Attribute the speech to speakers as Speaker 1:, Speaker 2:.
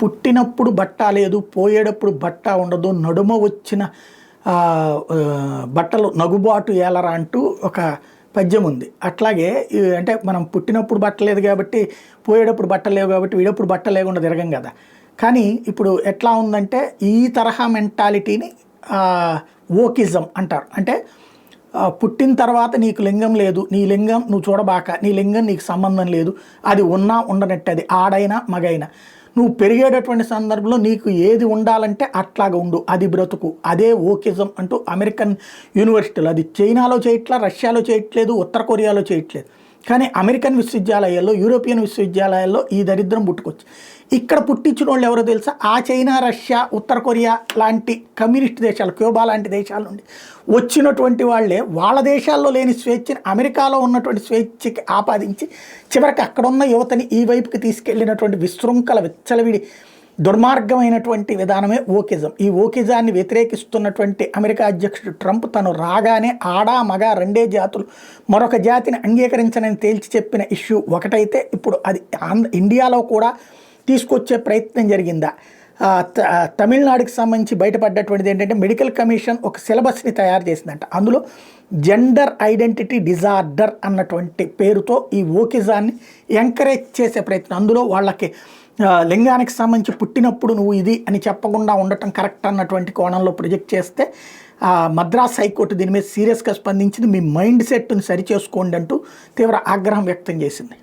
Speaker 1: పుట్టినప్పుడు బట్ట లేదు, పోయేటప్పుడు బట్ట ఉండదు, నడుమ వచ్చిన బట్టలు నగుబాటు ఏలరా అంటూ ఒక పద్యం ఉంది. అట్లాగే అంటే మనం పుట్టినప్పుడు బట్ట లేదు కాబట్టి, పోయేటప్పుడు బట్ట లేవు కాబట్టి, వీడప్పుడు బట్ట లేకుండా తిరగం కదా. కానీ ఇప్పుడు ఎట్లా ఉందంటే ఈ తరహా మెంటాలిటీని ఓకిజం అంటారు. అంటే పుట్టిన తర్వాత నీకు లింగం లేదు, నీ లింగం నువ్వు చూడబాక, నీ లింగం నీకు సంబంధం లేదు, అది ఉన్నా ఉండనట్టు, అది ఆడైనా మగైనా, నువ్వు పెరిగేటటువంటి సందర్భంలో నీకు ఏది ఉండాలంటే అట్లాగా ఉండు, అది బ్రతుకు, అదే ఓకిజం అంటూ అమెరికన్ యూనివర్సిటీలు, అది చైనాలో చేయట్లా, రష్యాలో చేయట్లేదు, ఉత్తర కొరియాలో చేయట్లేదు, కానీ అమెరికన్ విశ్వవిద్యాలయాల్లో, యూరోపియన్ విశ్వవిద్యాలయాల్లో ఈ దరిద్రం పుట్టుకొచ్చి ఇక్కడ పుట్టించిన వాళ్ళు ఎవరో తెలుసా? ఆ చైనా, రష్యా, ఉత్తర కొరియా లాంటి కమ్యూనిస్ట్ దేశాలు, క్యూబా లాంటి దేశాల నుండి వచ్చినటువంటి వాళ్ళే వాళ్ళ దేశాల్లో లేని స్వేచ్ఛని అమెరికాలో ఉన్నటువంటి స్వేచ్ఛకి ఆపాదించి చివరికి అక్కడున్న యువతని ఈ వైపుకి తీసుకెళ్లినటువంటి విశృంఖల విచ్చలవిడి దుర్మార్గమైనటువంటి విధానమే ఓకిజం. ఈ ఓకిజాన్ని వ్యతిరేకిస్తున్నటువంటి అమెరికా అధ్యక్షుడు ట్రంప్ తను రాగానే ఆడా మగ రెండే జాతులు మరొక జాతిని అంగీకరించనని తేల్చి చెప్పిన ఇష్యూ ఒకటైతే, ఇప్పుడు అది ఇండియాలో కూడా తీసుకొచ్చే ప్రయత్నం జరిగిందా? తమిళనాడుకి సంబంధించి బయటపడ్డటువంటిది ఏంటంటే మెడికల్ కమిషన్ ఒక సిలబస్ని తయారు చేసిందంట. అందులో జెండర్ ఐడెంటిటీ డిజార్డర్ అన్నటువంటి పేరుతో ఈ ఓకిజాన్ని ఎంకరేజ్ చేసే ప్రయత్నం. అందులో వాళ్ళకి లింగానికి సంబంధించి పుట్టినప్పుడు నువ్వు ఇది అని చెప్పకుండా ఉండటం కరెక్ట్ అన్నటువంటి కోణంలో ప్రొజెక్ట్ చేస్తే మద్రాస్ హైకోర్టు దీని మీద సీరియస్గా స్పందించింది. మీ మైండ్ సెట్ని సరిచేసుకోండి అంటూ తీవ్ర ఆగ్రహం వ్యక్తం చేసింది.